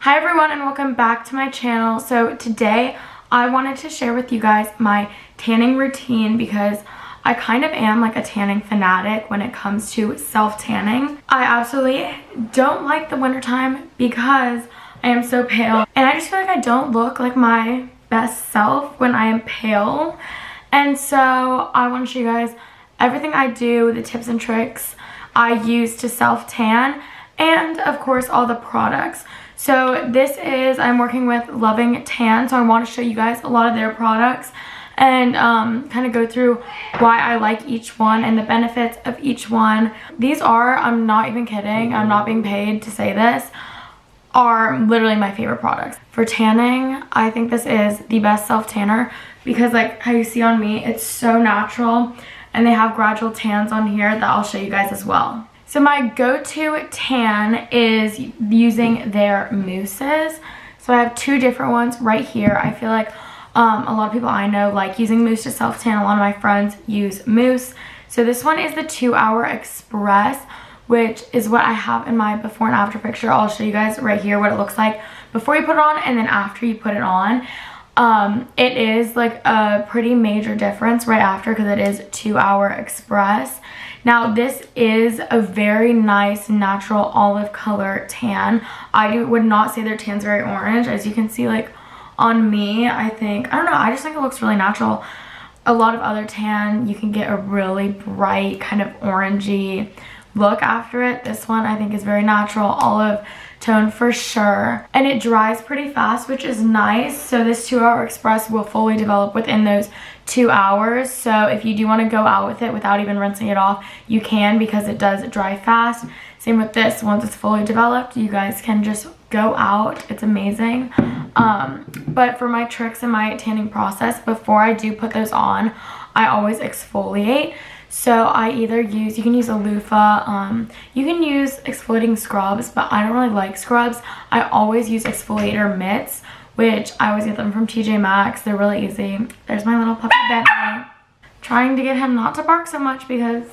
Hi everyone and welcome back to my channel. So today I wanted to share with you guys my tanning routine because I kind of am like a tanning fanatic when it comes to self-tanning. I absolutely don't like the wintertime because I am so pale and I just feel like I don't look like my best self when I am pale. And so I want to show you guys everything I do, the tips and tricks I use to self-tan, and of course all the products. So this is, I'm working with Loving Tan, so I want to show you guys a lot of their products and kind of go through why I like each one and the benefits of each one. These are, I'm not even kidding, I'm not being paid to say this, are literally my favorite products. For tanning, I think this is the best self-tanner because like how you see on me, it's so natural, and they have gradual tans on here that I'll show you guys as well. So my go-to tan is using their mousses. So I have two different ones right here. I feel like a lot of people I know like using mousse to self-tan. A lot of my friends use mousse. So this one is the 2-Hour Express, which is what I have in my before and after picture. I'll show you guys right here what it looks like before you put it on and then after you put it on. It is like a pretty major difference right after because it is 2-Hour Express. Now this is a very nice natural olive color tan. I would not say their tan's very orange. As you can see like on me, I don't know, I just think it looks really natural. A lot of other tan, you can get a really bright kind of orangey look after it. This one I think is very natural, olive tone for sure, and it dries pretty fast, which is nice. So this 2-Hour Express will fully develop within those 2 hours. So if you do want to go out with it without even rinsing it off, you can, because it does dry fast. Same with this, once it's fully developed, you guys can just go out. It's amazing. But for my tricks in my tanning process, before I do put those on, I always exfoliate. So I either use, you can use a loofah, you can use exfoliating scrubs, but I don't really like scrubs. I always use exfoliator mitts, which I always get them from TJ Maxx. They're really easy. There's my little puppy Bentley. Trying to get him not to bark so much because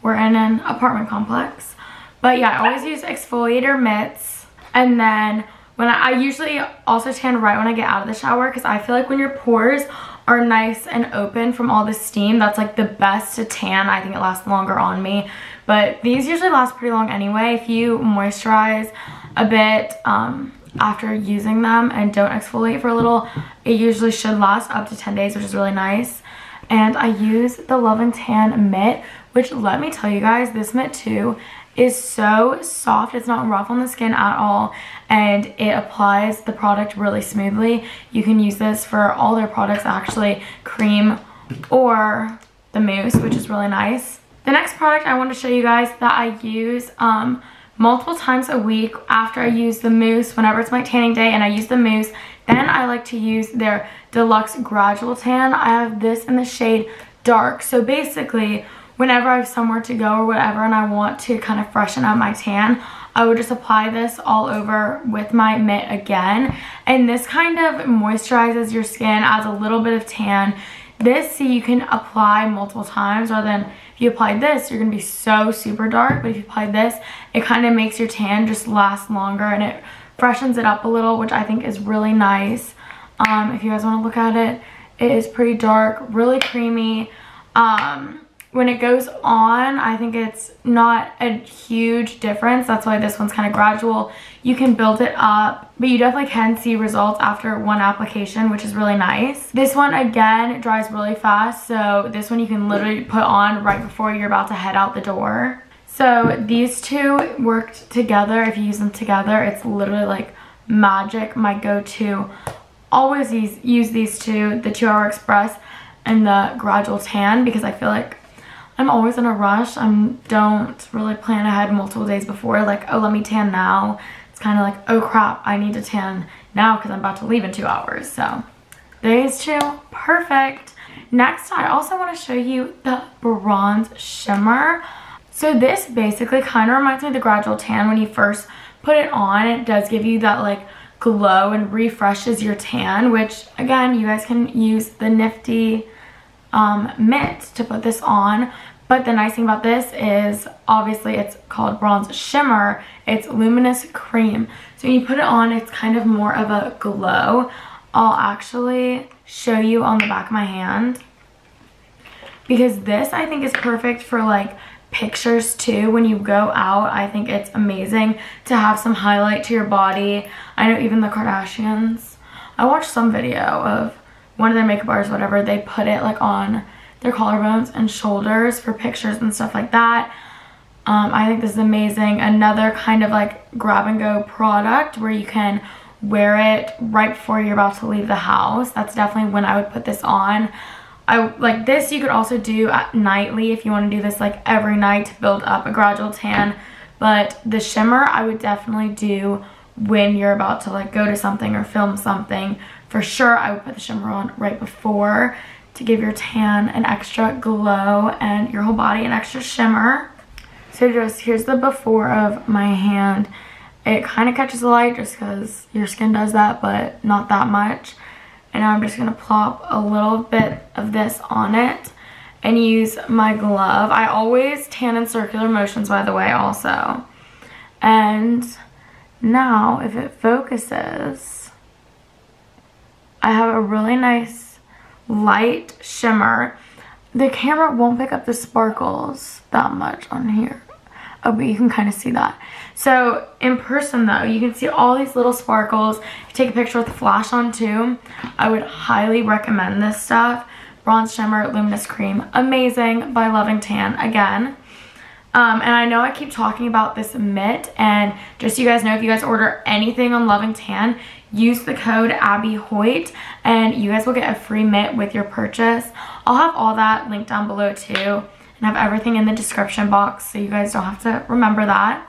we're in an apartment complex. But yeah, I always use exfoliator mitts. And then when I usually also tan right when I get out of the shower because I feel like when your pores are nice and open from all the steam, that's like the best to tan. I think it lasts longer on me, but these usually last pretty long anyway. If you moisturize a bit after using them and don't exfoliate for a little, it usually should last up to 10 days, which is really nice. And I use the Loving Tan mitt, which let me tell you guys, this mitt too is so soft. It's not rough on the skin at all, and it applies the product really smoothly. You can use this for all their products actually, cream or the mousse, which is really nice. The next product I want to show you guys that I use multiple times a week after I use the mousse, whenever it's my tanning day and I use the mousse, then I like to use their Deluxe Gradual Tan. I have this in the shade dark. So basically, whenever I have somewhere to go or whatever and I want to kind of freshen up my tan, I would just apply this all over with my mitt again. And this kind of moisturizes your skin, adds a little bit of tan. This, you can apply multiple times, rather than if you apply this, you're going to be so super dark. But if you apply this, it kind of makes your tan just last longer and it freshens it up a little, which I think is really nice. If you guys want to look at it, it is pretty dark, really creamy. When it goes on, I think it's not a huge difference. That's why this one's kind of gradual. You can build it up, but you definitely can see results after one application, which is really nice. This one, again, dries really fast. So this one you can literally put on right before you're about to head out the door. So these two worked together. If you use them together, it's literally like magic. My go-to, always use these two, the 2-Hour Express and the Gradual Tan, because I feel like I'm always in a rush. I don't really plan ahead multiple days before, like, oh, let me tan now. It's kind of like, oh crap, I need to tan now because I'm about to leave in 2 hours. So these two, perfect. Next, I also want to show you the Bronze Shimmer. So this basically kind of reminds me of the Gradual Tan. When you first put it on, it does give you that like glow and refreshes your tan, which again, you guys can use the nifty mitt to put this on. But the nice thing about this is, obviously it's called Bronze Shimmer. It's luminous cream. So when you put it on, it's kind of more of a glow. I'll actually show you on the back of my hand, because this I think is perfect for like pictures too. When you go out, I think it's amazing to have some highlight to your body. I know even the Kardashians, I watched some video of one of their makeup artists, whatever, they put it like on their collarbones and shoulders for pictures and stuff like that. I think this is amazing. Another kind of like grab and go product where you can wear it right before you're about to leave the house. That's definitely when I would put this on. I like this. You could also do at nightly if you want to do this like every night to build up a gradual tan. But the shimmer I would definitely do when you're about to like go to something or film something. For sure I would put the shimmer on right before to give your tan an extra glow and your whole body an extra shimmer. So just here's the before of my hand. It kind of catches the light just because your skin does that, but not that much. And now I'm just going to plop a little bit of this on it and use my glove. I always tan in circular motions, by the way, also. And now if it focuses, I have a really nice light shimmer. The camera won't pick up the sparkles that much on here. Oh, but you can kind of see that. So in person though, you can see all these little sparkles. If you take a picture with the flash on too, I would highly recommend this stuff. Bronze Shimmer Luminous Cream, amazing, by Loving Tan again. And I know I keep talking about this mitt, and just so you guys know, if you guys order anything on Loving Tan, use the code ABBYHOYT and you guys will get a free mitt with your purchase. I'll have all that linked down below too, and have everything in the description box so you guys don't have to remember that.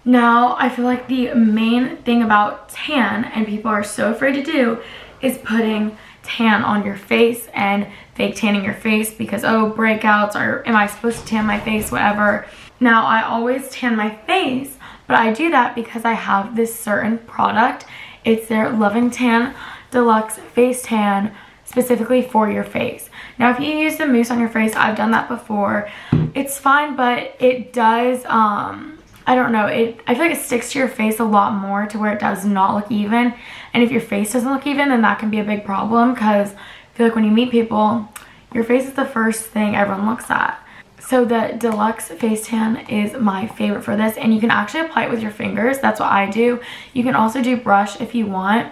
Now, I feel like the main thing about tan, and people are so afraid to do, is putting tan on your face and fake tanning your face because, oh, breakouts, or am I supposed to tan my face, whatever. Now, I always tan my face, but I do that because I have this certain product. It's their Loving Tan Deluxe Face Tan, specifically for your face. Now, if you use the mousse on your face, I've done that before. It's fine, but it does, I don't know, I feel like it sticks to your face a lot more to where it does not look even. And if your face doesn't look even, then that can be a big problem, because I feel like when you meet people, your face is the first thing everyone looks at. So the Deluxe Face Tan is my favorite for this, and you can actually apply it with your fingers. That's what I do. You can also do brush if you want.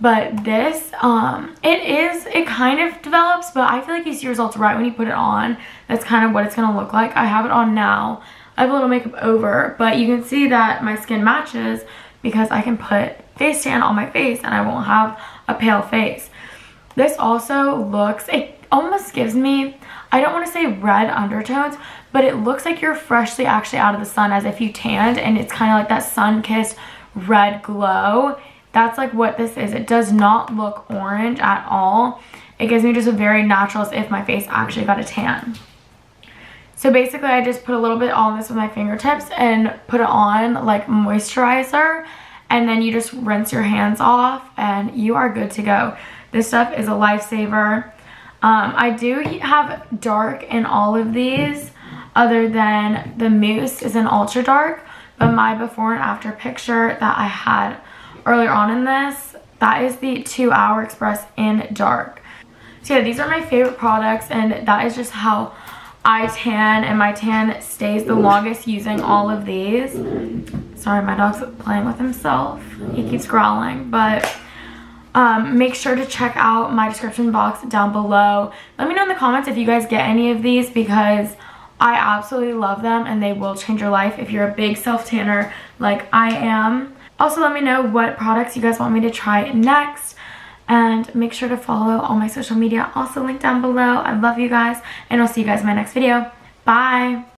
But this, it kind of develops, but I feel like you see results right when you put it on. That's kind of what it's going to look like. I have it on now. I have a little makeup over, but you can see that my skin matches because I can put face tan on my face and I won't have a pale face. This also looks, it almost gives me, I don't want to say red undertones, but it looks like you're freshly actually out of the sun, as if you tanned, and it's kind of like that sun-kissed red glow. That's like what this is. It does not look orange at all. It gives me just a very natural, as if my face actually got a tan. So basically I just put a little bit on this with my fingertips and put it on like moisturizer, and then you just rinse your hands off and you are good to go. This stuff is a lifesaver. I do have dark in all of these, other than the mousse is an ultra dark, but my before and after picture that I had earlier on in this, that is the 2 Hour Express in dark. So yeah, these are my favorite products, and that is just how I tan, and my tan stays the longest using all of these. Sorry, my dog's playing with himself. He keeps growling, but make sure to check out my description box down below. Let me know in the comments if you guys get any of these, because I absolutely love them and they will change your life if you're a big self-tanner like I am. Also, let me know what products you guys want me to try next. And make sure to follow all my social media, also linked down below. I love you guys, and I'll see you guys in my next video. Bye!